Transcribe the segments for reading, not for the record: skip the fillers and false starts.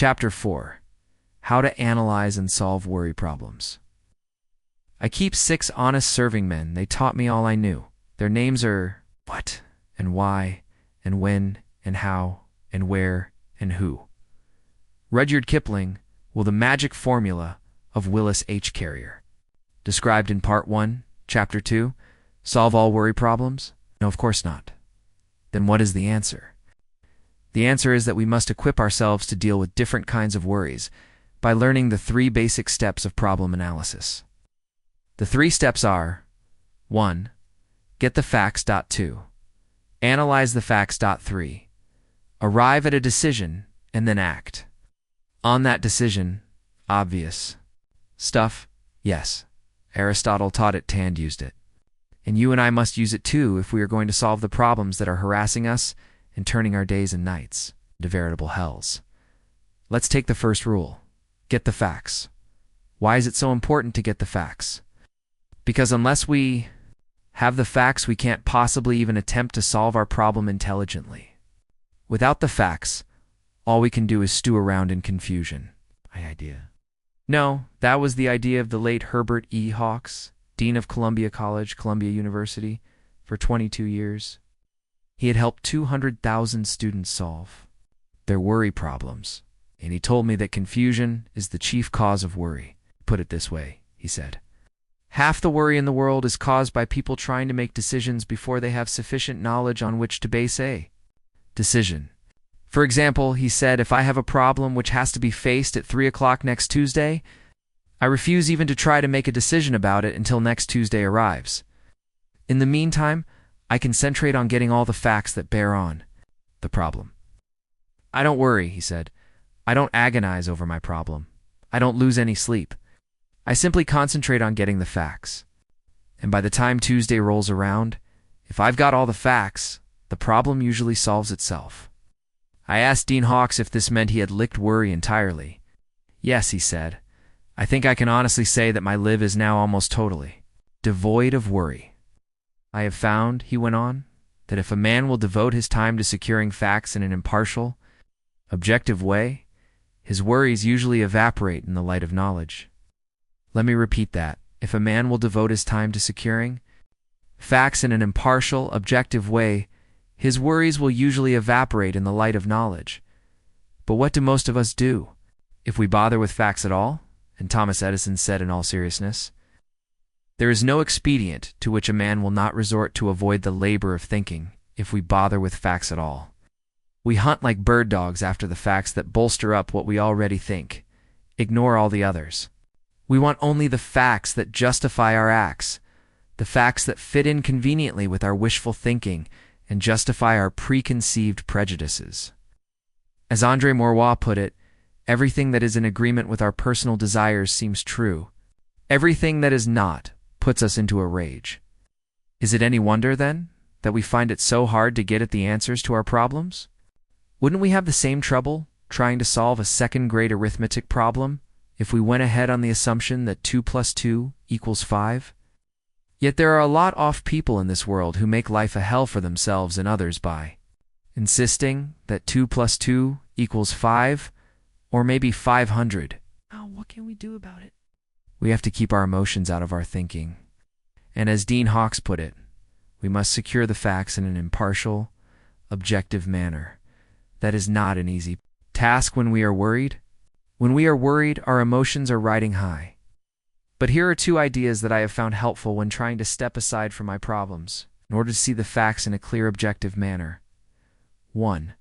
Chapter 4. How to Analyze and Solve Worry Problems. I keep 6 honest serving men. They taught me all I knew. Their names are what and why and when and how and where and who. Rudyard Kipling, The Magic Formula of Willis H. Carrier. Described in Part 1, Chapter 2, Solve All Worry Problems? No, of course not. Then what is the answer? The answer is that we must equip ourselves to deal with different kinds of worries by learning the 3 basic steps of problem analysis. The 3 steps are: 1. Get the facts. 2. Analyze the facts. 3. Arrive at a decision and then act. On that decision, obvious stuff, yes. Aristotle taught it, Tand used it. And you and I must use it too if we are going to solve the problems that are harassing us and turning our days and nights into veritable hells. Let's take the first rule. Get the facts. Why is it so important to get the facts? Because unless we have the facts, we can't possibly even attempt to solve our problem intelligently. Without the facts, all we can do is stew around in confusion. My idea. No, that was the idea of the late Herbert E. Hawks, Dean of Columbia College, Columbia University, for 22 years. He had helped 200,000 students solve their worry problems, and he told me that confusion is the chief cause of worry. Put it this way, he said. Half the worry in the world is caused by people trying to make decisions before they have sufficient knowledge on which to base a decision. For example, he said, if I have a problem which has to be faced at 3 o'clock next Tuesday, I refuse even to try to make a decision about it until next Tuesday arrives. In the meantime, I concentrate on getting all the facts that bear on the problem. I don't worry, he said. I don't agonize over my problem. I don't lose any sleep. I simply concentrate on getting the facts. And by the time Tuesday rolls around, if I've got all the facts, the problem usually solves itself. I asked Dean Hawks if this meant he had licked worry entirely. Yes, he said. I think I can honestly say that my life is now almost totally devoid of worry. I have found, he went on, that if a man will devote his time to securing facts in an impartial, objective way, his worries usually evaporate in the light of knowledge. Let me repeat that. If a man will devote his time to securing facts in an impartial, objective way, his worries will usually evaporate in the light of knowledge. But what do most of us do, if we bother with facts at all? And Thomas Edison said in all seriousness, there is no expedient to which a man will not resort to avoid the labor of thinking if we bother with facts at all. We hunt like bird dogs after the facts that bolster up what we already think. Ignore all the others. We want only the facts that justify our acts, the facts that fit in conveniently with our wishful thinking and justify our preconceived prejudices. As Andre Maurois put it, everything that is in agreement with our personal desires seems true. Everything that is not puts us into a rage. Is it any wonder, then, that we find it so hard to get at the answers to our problems? Wouldn't we have the same trouble trying to solve a second-grade arithmetic problem if we went ahead on the assumption that 2 plus 2 equals 5? Yet there are a lot of people in this world who make life a hell for themselves and others by insisting that 2 plus 2 equals 5, or maybe 500. Oh, what can we do about it? We have to keep our emotions out of our thinking. And as Dean Hawks put it, we must secure the facts in an impartial, objective manner. That is not an easy task when we are worried. When we are worried, our emotions are riding high. But here are 2 ideas that I have found helpful when trying to step aside from my problems in order to see the facts in a clear, objective manner. 1.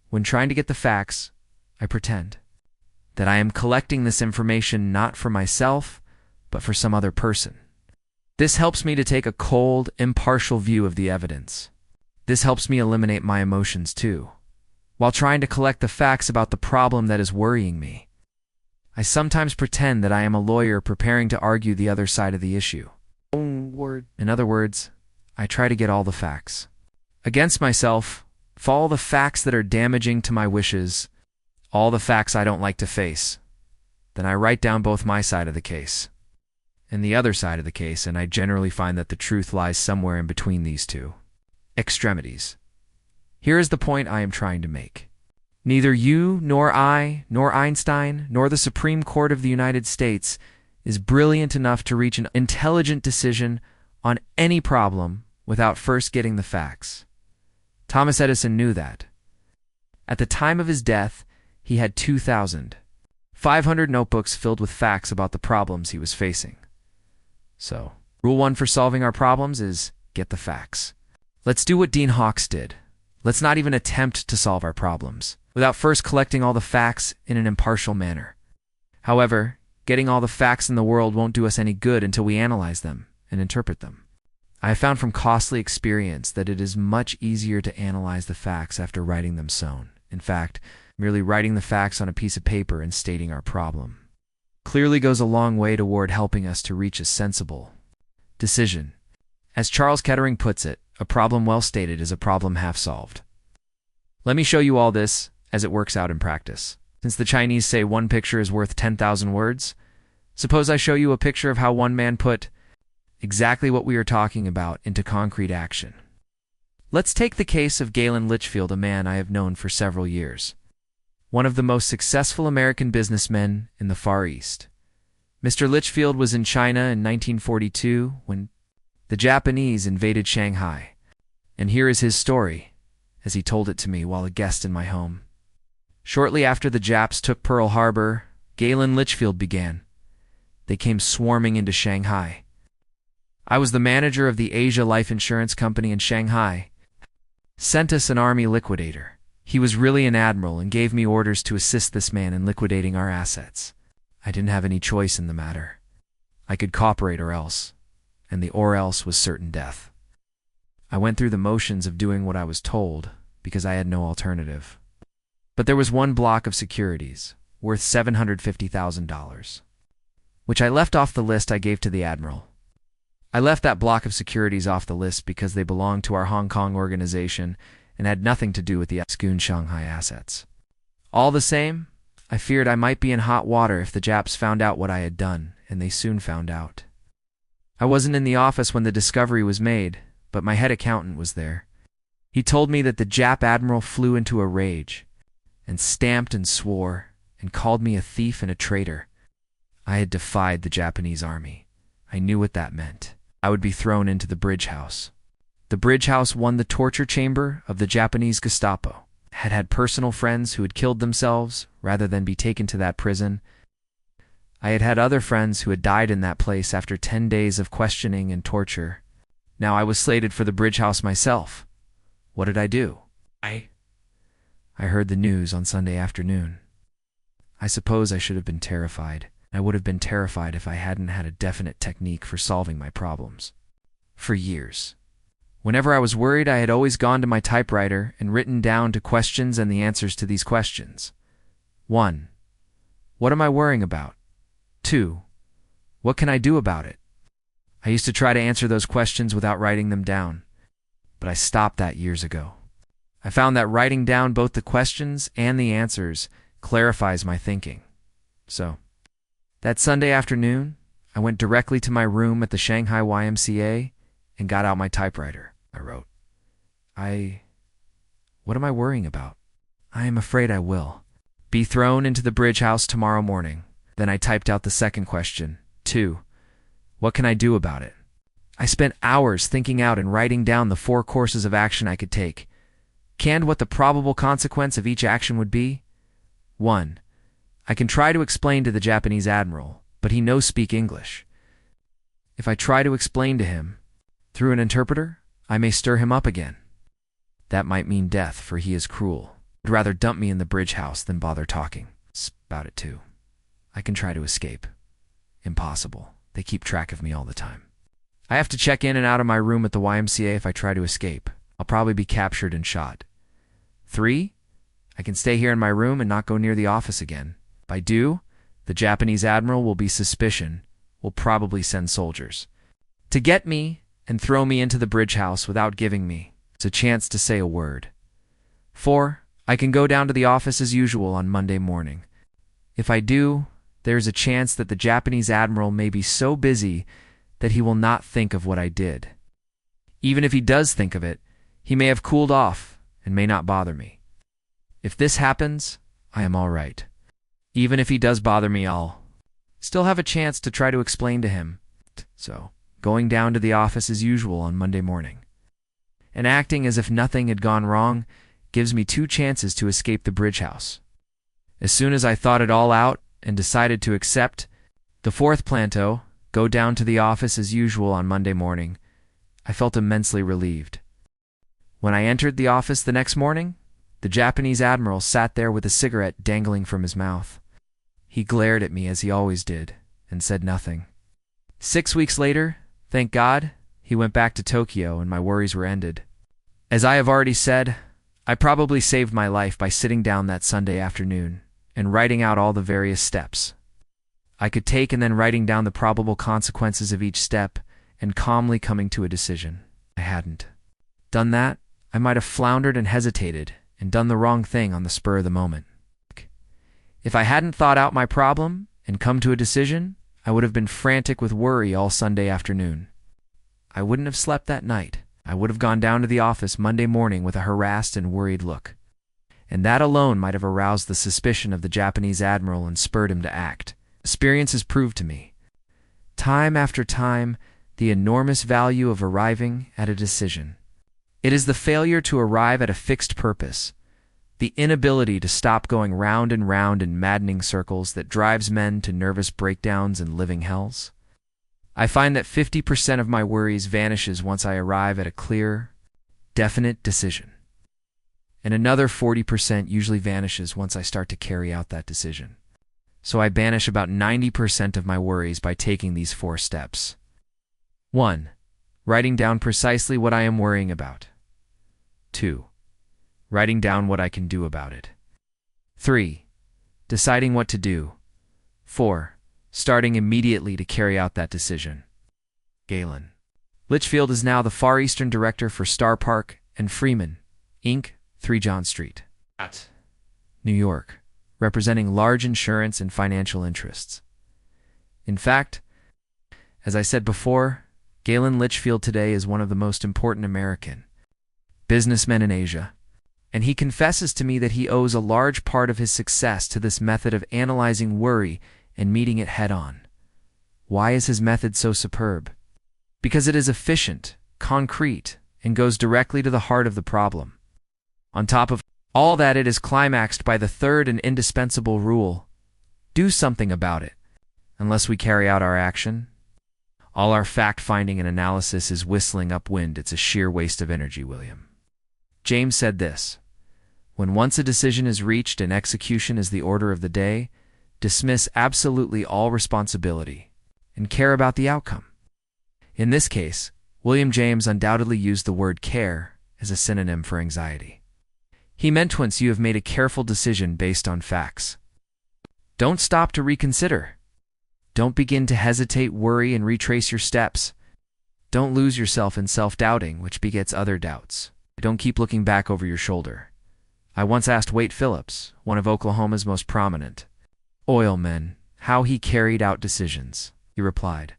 When trying to get the facts, I pretend that I am collecting this information not for myself, but for some other person. This helps me to take a cold, impartial view of the evidence. This helps me eliminate my emotions too, while trying to collect the facts about the problem that is worrying me. I sometimes pretend that I am a lawyer preparing to argue the other side of the issue. In other words, I try to get all the facts against myself, follow the facts that are damaging to my wishes, all the facts I don't like to face. Then I write down both my side of the case and the other side of the case, and I generally find that the truth lies somewhere in between these 2 extremities. Here is the point I am trying to make. Neither you, nor I, nor Einstein, nor the Supreme Court of the United States is brilliant enough to reach an intelligent decision on any problem without first getting the facts. Thomas Edison knew that. At the time of his death, he had 2,500 notebooks filled with facts about the problems he was facing. So, rule 1 for solving our problems is get the facts. Let's do what Dean Hawkes did. Let's not even attempt to solve our problems without first collecting all the facts in an impartial manner. However, getting all the facts in the world won't do us any good until we analyze them and interpret them. I have found from costly experience that it is much easier to analyze the facts after writing them down. In fact, merely writing the facts on a piece of paper and stating our problem clearly goes a long way toward helping us to reach a sensible decision. As Charles Kettering puts it, a problem well stated is a problem half solved. Let me show you all this as it works out in practice. Since the Chinese say one picture is worth 10,000 words, suppose I show you a picture of how one man put exactly what we are talking about into concrete action. Let's take the case of Galen Litchfield, a man I have known for several years. One of the most successful American businessmen in the Far East. Mr. Litchfield was in China in 1942 when the Japanese invaded Shanghai. And here is his story, as he told it to me while a guest in my home. Shortly after the Japs took Pearl Harbor, Galen Litchfield began. They came swarming into Shanghai. I was the manager of the Asia Life Insurance Company in Shanghai. Sent us an army liquidator. He was really an admiral and gave me orders to assist this man in liquidating our assets. I didn't have any choice in the matter. I could cooperate or else, and the or else was certain death. I went through the motions of doing what I was told because I had no alternative. But there was one block of securities, worth $750,000, which I left off the list I gave to the admiral. I left that block of securities off the list because they belonged to our Hong Kong organization and had nothing to do with the Ascun Shanghai assets. All the same, I feared I might be in hot water if the Japs found out what I had done, and they soon found out. I wasn't in the office when the discovery was made, but my head accountant was there. He told me that the Jap admiral flew into a rage and stamped and swore and called me a thief and a traitor. I had defied the Japanese army. I knew what that meant. I would be thrown into the bridge house. The bridge house won the torture chamber of the Japanese Gestapo. Had personal friends who had killed themselves rather than be taken to that prison. I had other friends who had died in that place after 10 days of questioning and torture. Now I was slated for the bridge house myself. What did I do? I heard the news on Sunday afternoon. I suppose I should have been terrified. I would have been terrified if I hadn't had a definite technique for solving my problems. For years, whenever I was worried, I had always gone to my typewriter and written down to questions and the answers to these questions. 1. What am I worrying about? 2. What can I do about it? I used to try to answer those questions without writing them down, but I stopped that years ago. I found that writing down both the questions and the answers clarifies my thinking. So, that Sunday afternoon, I went directly to my room at the Shanghai YMCA and got out my typewriter. I wrote, What am I worrying about? I am afraid I will be thrown into the bridge house tomorrow morning. Then I typed out the second question. 2. What can I do about it? I spent hours thinking out and writing down the 4 courses of action I could take. Canned what the probable consequence of each action would be. 1. I can try to explain to the Japanese admiral, but he knows speak English. If I try to explain to him through an interpreter, I may stir him up again. That might mean death, for he is cruel. He'd rather dump me in the bridge house than bother talking about it too. I can try to escape. Impossible. They keep track of me all the time. I have to check in and out of my room at the YMCA if I try to escape. I'll probably be captured and shot. 3. I can stay here in my room and not go near the office again. If I do, the Japanese admiral will be suspicion, will probably send soldiers to get me and throw me into the bridge house without giving me a chance to say a word. 4. I can go down to the office as usual on Monday morning. If I do, there is a chance that the Japanese admiral may be so busy that he will not think of what I did. Even if he does think of it, he may have cooled off and may not bother me. If this happens, I am all right. Even if he does bother me, I'll still have a chance to try to explain to him. So, going down to the office as usual on Monday morning, and acting as if nothing had gone wrong gives me 2 chances to escape the bridge house. As soon as I thought it all out and decided to accept the 4th planto, go down to the office as usual on Monday morning, I felt immensely relieved. When I entered the office the next morning, the Japanese admiral sat there with a cigarette dangling from his mouth. He glared at me as he always did, and said nothing. 6 weeks later, thank God, he went back to Tokyo and my worries were ended. As I have already said, I probably saved my life by sitting down that Sunday afternoon and writing out all the various steps I could take and then writing down the probable consequences of each step and calmly coming to a decision. I hadn't done that, I might have floundered and hesitated and done the wrong thing on the spur of the moment. If I hadn't thought out my problem and come to a decision, I would have been frantic with worry all Sunday afternoon. I wouldn't have slept that night. I would have gone down to the office Monday morning with a harassed and worried look. And that alone might have aroused the suspicion of the Japanese admiral and spurred him to act. Experience has proved to me, time after time, the enormous value of arriving at a decision. It is the failure to arrive at a fixed purpose, the inability to stop going round and round in maddening circles that drives men to nervous breakdowns and living hells. I find that 50% of my worries vanishes once I arrive at a clear, definite decision. And another 40% usually vanishes once I start to carry out that decision. So I banish about 90% of my worries by taking these 4 steps. 1. Writing down precisely what I am worrying about. 2. Writing down what I can do about it. 3. Deciding what to do. 4. Starting immediately to carry out that decision. Galen Litchfield is now the Far Eastern Director for Star Park and Freeman, Inc., 3 John Street, New York, representing large insurance and financial interests. In fact, as I said before, Galen Litchfield today is one of the most important American businessmen in Asia, and he confesses to me that he owes a large part of his success to this method of analyzing worry and meeting it head-on. Why is his method so superb? Because it is efficient, concrete, and goes directly to the heart of the problem. On top of all that, it is climaxed by the 3rd and indispensable rule: do something about it. Unless we carry out our action, all our fact-finding and analysis is whistling upwind. It's a sheer waste of energy, William James said this: when once a decision is reached and execution is the order of the day, dismiss absolutely all responsibility and care about the outcome. In this case, William James undoubtedly used the word care as a synonym for anxiety. He meant once you have made a careful decision based on facts, don't stop to reconsider. Don't begin to hesitate, worry, and retrace your steps. Don't lose yourself in self-doubting, which begets other doubts. Don't keep looking back over your shoulder. I once asked Wade Phillips, one of Oklahoma's most prominent oil men, how he carried out decisions. He replied,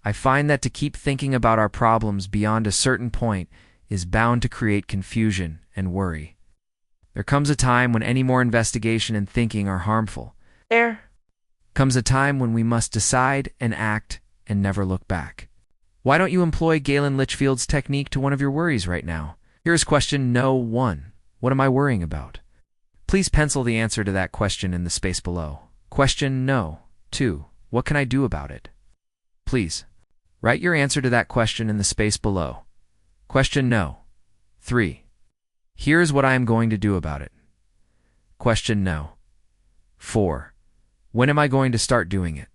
I find that to keep thinking about our problems beyond a certain point is bound to create confusion and worry. There comes a time when any more investigation and thinking are harmful. There comes a time when we must decide and act and never look back. Why don't you employ Galen Litchfield's technique to one of your worries right now? Here is question no. 1. What am I worrying about? Please pencil the answer to that question in the space below. Question no. 2. What can I do about it? Please write your answer to that question in the space below. Question no. 3. Here's what I am going to do about it. Question no. 4. When am I going to start doing it?